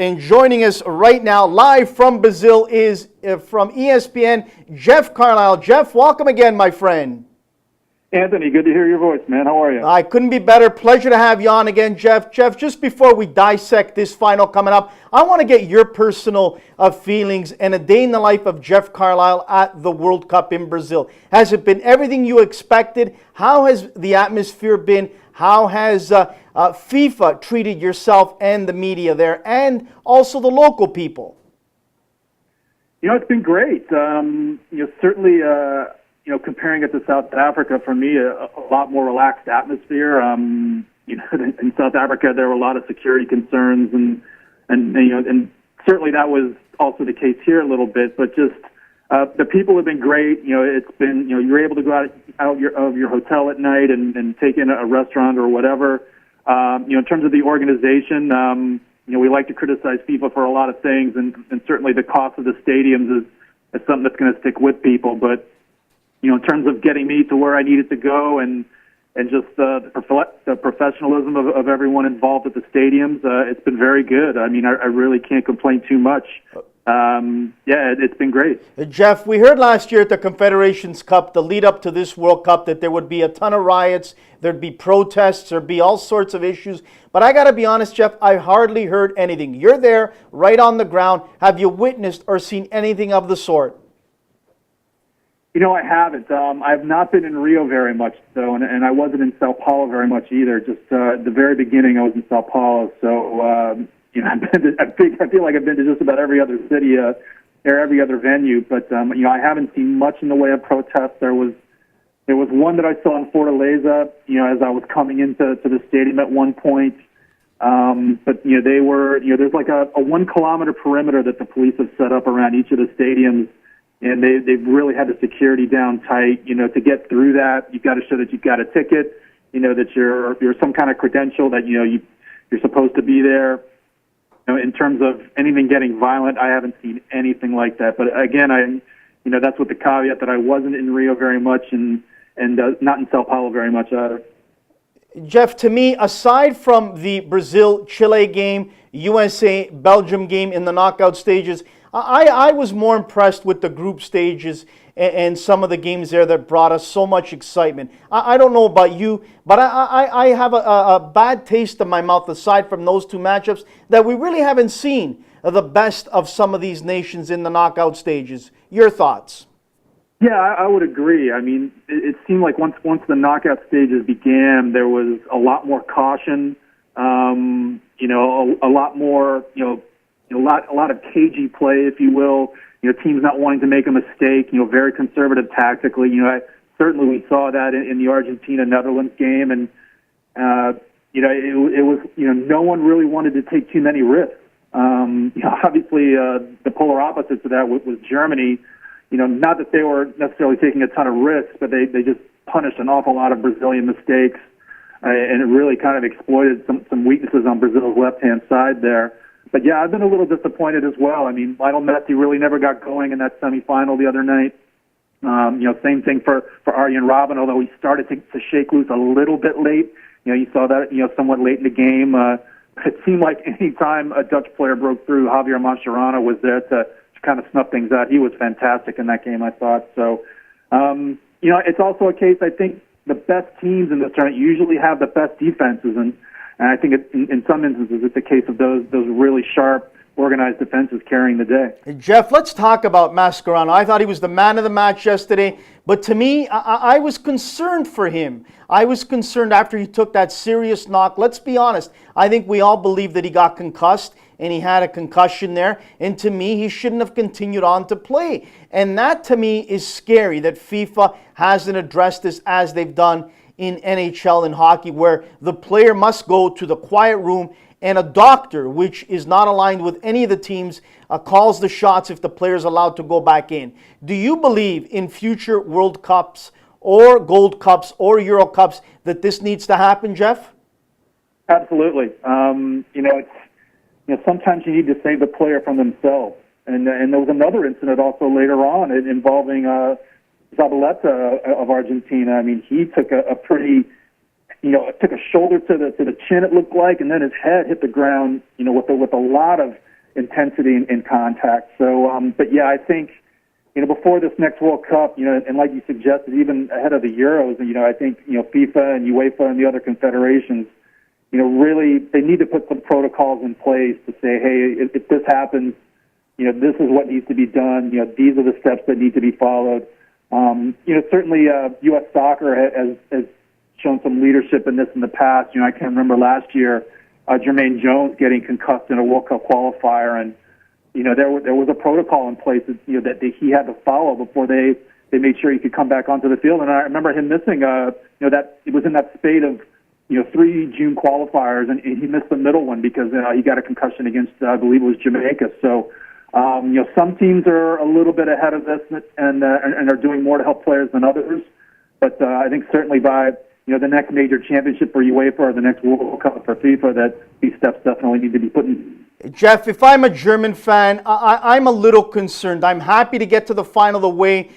And joining us right now, live from Brazil, is from ESPN, Jeff Carlisle. Jeff, welcome again, my friend. Anthony, good to hear your voice, man. How are you? I couldn't be better. Pleasure to have you on again, Jeff. Jeff, just before we dissect this final coming up, I want to get your personal feelings and a day in the life of Jeff Carlisle at the World Cup in Brazil. Has it been everything you expected? How has the atmosphere been? How has FIFA treated yourself and the media there, and also the local people? It's been great. Certainly, comparing it to South Africa, for me, a lot more relaxed atmosphere. In South Africa, there were a lot of security concerns, and certainly that was also the case here a little bit. But just the people have been great. It's been you're able to go out of your hotel at night and take in a restaurant or whatever. In terms of the organization, we like to criticize FIFA for a lot of things, and certainly the cost of the stadiums is something that's going to stick with people. But in terms of getting me to where I needed to go and just the professionalism of everyone involved at the stadiums, it's been very good. I mean, I really can't complain too much. It's been great. Jeff, we heard last year at the Confederations Cup, the lead up to this World Cup, that there would be a ton of riots, there'd be protests, there'd be all sorts of issues. But I got to be honest, Jeff, I hardly heard anything. You're there, right on the ground. Have you witnessed or seen anything of the sort? I haven't. I've not been in Rio very much, though, and I wasn't in Sao Paulo very much either. Just at the very beginning, I was in Sao Paulo, so I feel like I've been to just about every other city or every other venue. But I haven't seen much in the way of protests. There was one that I saw in Fortaleza, as I was coming into the stadium at one point. But they were, there's like a 1 kilometer perimeter that the police have set up around each of the stadiums. And they've really had the security down tight. To get through that, you've got to show that you've got a ticket. That you're some kind of credential that you're supposed to be there. In terms of anything getting violent, I haven't seen anything like that. But again, that's with the caveat that I wasn't in Rio very much and not in Sao Paulo very much either. Jeff, to me, aside from the Brazil-Chile game, USA-Belgium game in the knockout stages, I was more impressed with the group stages and some of the games there that brought us so much excitement. I don't know about you, but I have a bad taste in my mouth aside from those two matchups that we really haven't seen the best of some of these nations in the knockout stages. Your thoughts? Yeah, I would agree. I mean, it seemed like once the knockout stages began, there was a lot more caution, a lot more, a lot of cagey play, if you will. Teams not wanting to make a mistake. Very conservative tactically. Certainly we saw that in the Argentina-Netherlands game, and it was no one really wanted to take too many risks. Obviously, the polar opposite to that was Germany. Not that they were necessarily taking a ton of risks, but they just punished an awful lot of Brazilian mistakes, and it really kind of exploited some weaknesses on Brazil's left-hand side there. But yeah, I've been a little disappointed as well. I mean, Lionel Messi really never got going in that semifinal the other night. Same thing for Arjen Robben, although he started to shake loose a little bit late. You saw that, somewhat late in the game. It seemed like any time a Dutch player broke through, Javier Mascherano was there to kind of snuff things out. He was fantastic in that game, I thought. So, it's also a case, I think, the best teams in this tournament usually have the best defenses, and I think in some instances it's a case of those really sharp, organized defenses carrying the day. Jeff, let's talk about Mascherano. I thought he was the man of the match yesterday, but to me, I was concerned for him. I was concerned after he took that serious knock. Let's be honest. I think we all believe that he got concussed, and he had a concussion there, and to me, he shouldn't have continued on to play. And that, to me, is scary that FIFA hasn't addressed this as they've done in NHL and hockey, where the player must go to the quiet room and a doctor, which is not aligned with any of the teams, calls the shots if the player is allowed to go back in. Do you believe in future World Cups or Gold Cups or Euro Cups that this needs to happen, Jeff? Absolutely. Sometimes you need to save the player from themselves. And there was another incident also later on involving Zabaleta of Argentina. I mean, he took a pretty, took a shoulder to the chin, it looked like, and then his head hit the ground, with a lot of intensity and contact. So, but yeah, I think, before this next World Cup, and like you suggested, even ahead of the Euros, I think, FIFA and UEFA and the other confederations, really they need to put some protocols in place to say, hey, if this happens, this is what needs to be done. These are the steps that need to be followed. Certainly, U.S. soccer has shown some leadership in this in the past. I can remember last year, Jermaine Jones getting concussed in a World Cup qualifier, and there was a protocol in place that that he had to follow before they made sure he could come back onto the field. And I remember him missing that it was in that spate of 3 June qualifiers, and he missed the middle one because he got a concussion against I believe it was Jamaica. So some teams are a little bit ahead of this and are doing more to help players than others. But I think certainly by the next major championship for UEFA or the next World Cup for FIFA, that these steps definitely need to be put in. Jeff, if I'm a German fan, I'm a little concerned. I'm happy to get to the final the way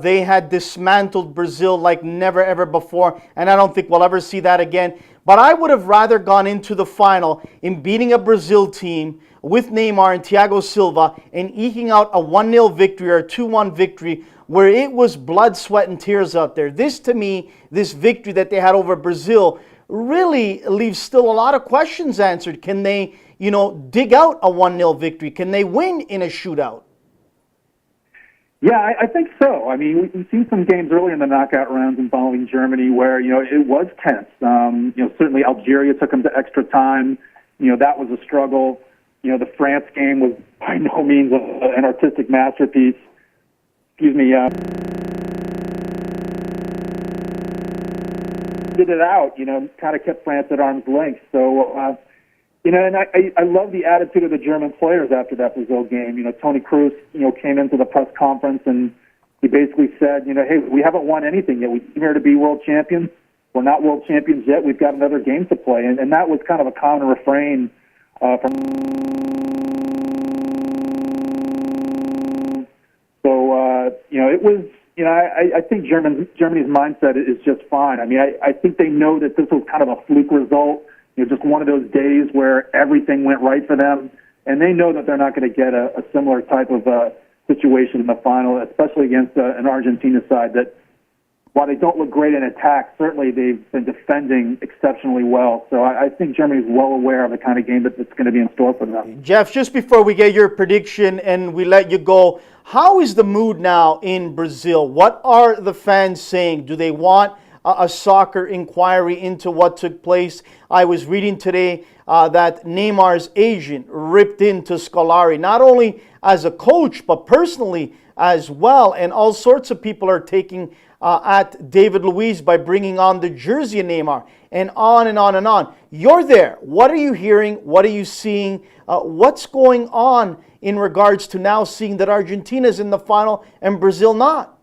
they had dismantled Brazil like never ever before, and I don't think we'll ever see that again. But I would have rather gone into the final in beating a Brazil team with Neymar and Thiago Silva and eking out a 1-0 victory or a 2-1 victory where it was blood, sweat, and tears out there. This, to me, this victory that they had over Brazil really leaves still a lot of questions answered. Can they, dig out a 1-0 victory? Can they win in a shootout? Yeah, I think so. I mean, we've seen some games earlier in the knockout rounds involving Germany where, it was tense. Certainly Algeria took them to extra time. That was a struggle. The France game was by no means an artistic masterpiece. Excuse me. Did it out, kind of kept France at arm's length. So, and I love the attitude of the German players after that Brazil game. Toni Kroos, came into the press conference and he basically said, hey, we haven't won anything yet. We came here to be world champions. We're not world champions yet. We've got another game to play. And that was kind of a common refrain from. So, it was, I think Germany's mindset is just fine. I mean, I think they know that this was kind of a fluke result. Just one of those days where everything went right for them, and they know that they're not going to get a similar type of situation in the final, especially against an Argentina side that, while they don't look great in attack, certainly they've been defending exceptionally well. So I think Germany's well aware of the kind of game that's going to be in store for them. Jeff, just before we get your prediction and we let you go, how is the mood now in Brazil? What are the fans saying? Do they want a soccer inquiry into what took place? I was reading today that Neymar's agent ripped into Scolari, not only as a coach, but personally as well. And all sorts of people are taking at David Luiz by bringing on the jersey of Neymar, and on and on and on. You're there. What are you hearing? What are you seeing? What's going on in regards to now seeing that Argentina's in the final and Brazil not?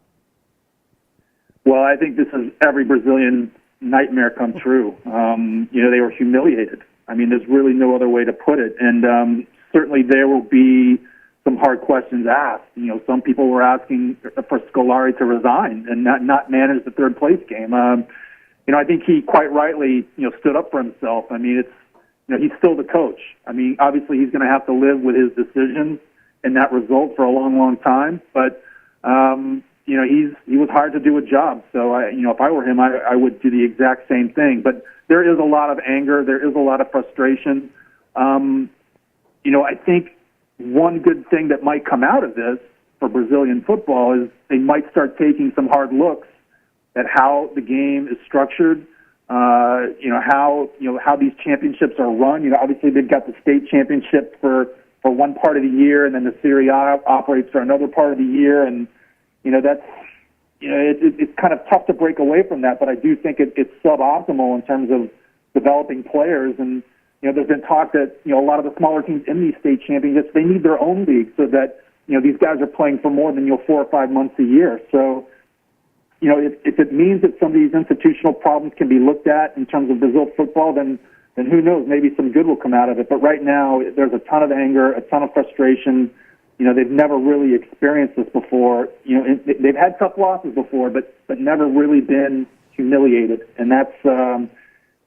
Well, I think this is every Brazilian nightmare come true. They were humiliated. I mean, there's really no other way to put it. And certainly there will be some hard questions asked. Some people were asking for Scolari to resign and not manage the third place game. I think he quite rightly, stood up for himself. I mean, he's still the coach. I mean, obviously he's going to have to live with his decisions and that result for a long, long time. But he was hired to do a job. So, if I were him, I would do the exact same thing. But there is a lot of anger. There is a lot of frustration. I think one good thing that might come out of this for Brazilian football is they might start taking some hard looks at how the game is structured, how these championships are run. Obviously they've got the state championship for one part of the year, and then the Serie A operates for another part of the year, and that's it's kind of tough to break away from that. But I do think it's suboptimal in terms of developing players. And there's been talk that a lot of the smaller teams in these state championships, they need their own league so that these guys are playing for more than 4 or 5 months a year. So if it means that some of these institutional problems can be looked at in terms of Brazil football, then who knows? Maybe some good will come out of it. But right now, there's a ton of anger, a ton of frustration. They've never really experienced this before. They've had tough losses before, but never really been humiliated. And that's,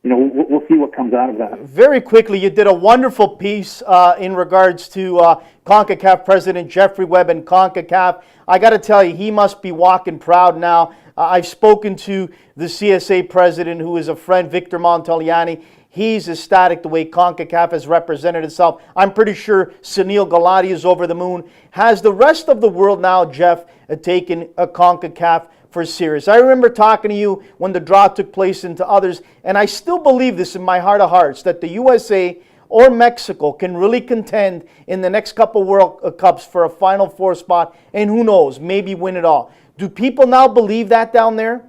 we'll see what comes out of that. Very quickly, you did a wonderful piece in regards to CONCACAF President Jeffrey Webb and CONCACAF. I got to tell you, he must be walking proud now. I've spoken to the CSA president, who is a friend, Victor Montagliani. He's ecstatic the way CONCACAF has represented itself. I'm pretty sure Sunil Gulati is over the moon. Has the rest of the world now, Jeff, taken a CONCACAF for serious? I remember talking to you when the draw took place and to others, and I still believe this in my heart of hearts, that the USA or Mexico can really contend in the next couple World Cups for a Final Four spot, and who knows, maybe win it all. Do people now believe that down there?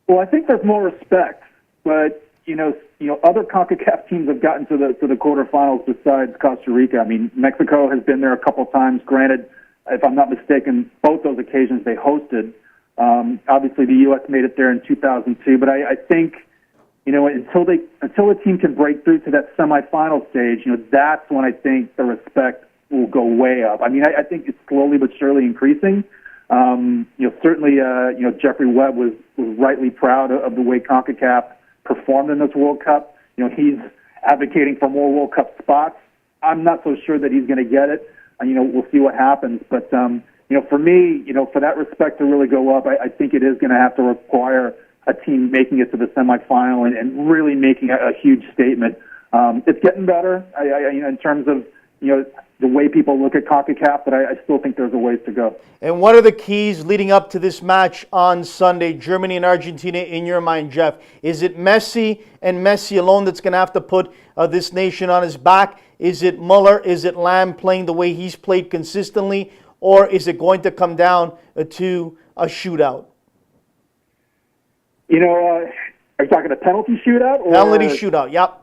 Well, I think there's more respect, but other CONCACAF teams have gotten to the quarterfinals besides Costa Rica. I mean, Mexico has been there a couple times. Granted, if I'm not mistaken, both those occasions they hosted. Obviously, the U.S. made it there in 2002, but I think until a team can break through to that semifinal stage, that's when I think the respect will go way up. I mean, I think it's slowly but surely increasing. Certainly, Jeffrey Webb was rightly proud of the way CONCACAF performed in this World Cup. He's advocating for more World Cup spots. I'm not so sure that he's going to get it. We'll see what happens. But, for me, for that respect to really go up, I think it is going to have to require a team making it to the semifinal and really making a huge statement. It's getting better, in terms of, the way people look at CONCACAF, but I still think there's a ways to go. And what are the keys leading up to this match on Sunday, Germany and Argentina, in your mind, Jeff? Is it Messi and Messi alone that's going to have to put this nation on his back? Is it Muller? Is it Lamb playing the way he's played consistently? Or is it going to come down to a shootout? Are you talking a penalty shootout? Or penalty shootout, yep.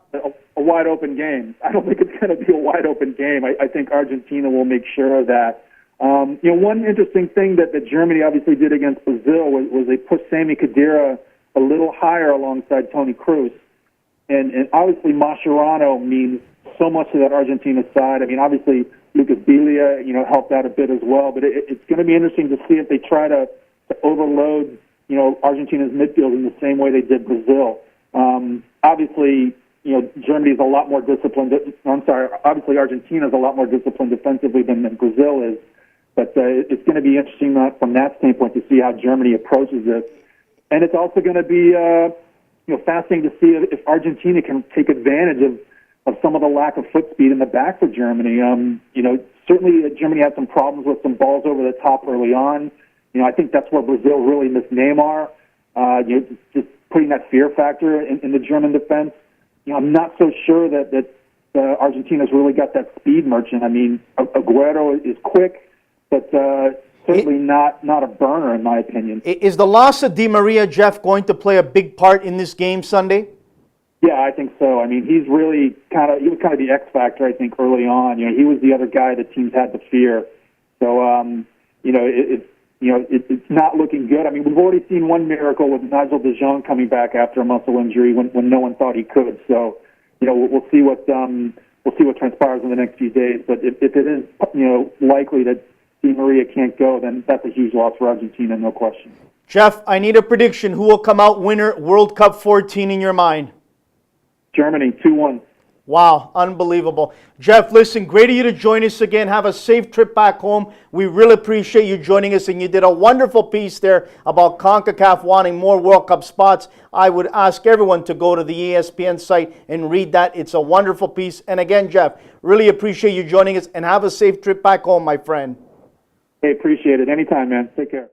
A wide open game. I don't think it's going to be a wide open game. I think Argentina will make sure of that. One interesting thing that Germany obviously did against Brazil was they pushed Sami Khedira a little higher alongside Toni Kroos. And obviously Mascherano means so much to that Argentina side. I mean, obviously Lucas Biglia, helped out a bit as well. But it's going to be interesting to see if they try to overload, Argentina's midfield in the same way they did Brazil. Obviously, Germany is a lot more disciplined. Obviously Argentina is a lot more disciplined defensively than Brazil is. But it's going to be interesting from that standpoint to see how Germany approaches this. And it's also going to be fascinating to see if Argentina can take advantage of some of the lack of foot speed in the back for Germany. Certainly Germany had some problems with some balls over the top early on. I think that's where Brazil really missed Neymar. Just putting that fear factor in the German defense. I'm not so sure that Argentina's really got that speed merchant. I mean, Aguero is quick, but certainly not a burner in my opinion. Is the loss of Di Maria, Jeff, going to play a big part in this game Sunday? Yeah, I think so. I mean, he was kind of the X factor, I think, early on. He was the other guy that teams had to fear. So, it's not looking good. I mean, we've already seen one miracle with Nigel de Jong coming back after a muscle injury when no one thought he could. So, we'll see what transpires in the next few days. But if it is, likely that Di Maria can't go, then that's a huge loss for Argentina, no question. Jeff, I need a prediction. Who will come out winner World Cup 14 in your mind? Germany, 2-1. Wow, unbelievable. Jeff, listen, great of you to join us again. Have a safe trip back home. We really appreciate you joining us, and you did a wonderful piece there about CONCACAF wanting more World Cup spots. I would ask everyone to go to the ESPN site and read that. It's a wonderful piece. And again, Jeff, really appreciate you joining us, and have a safe trip back home, my friend. Hey, appreciate it. Anytime, man. Take care.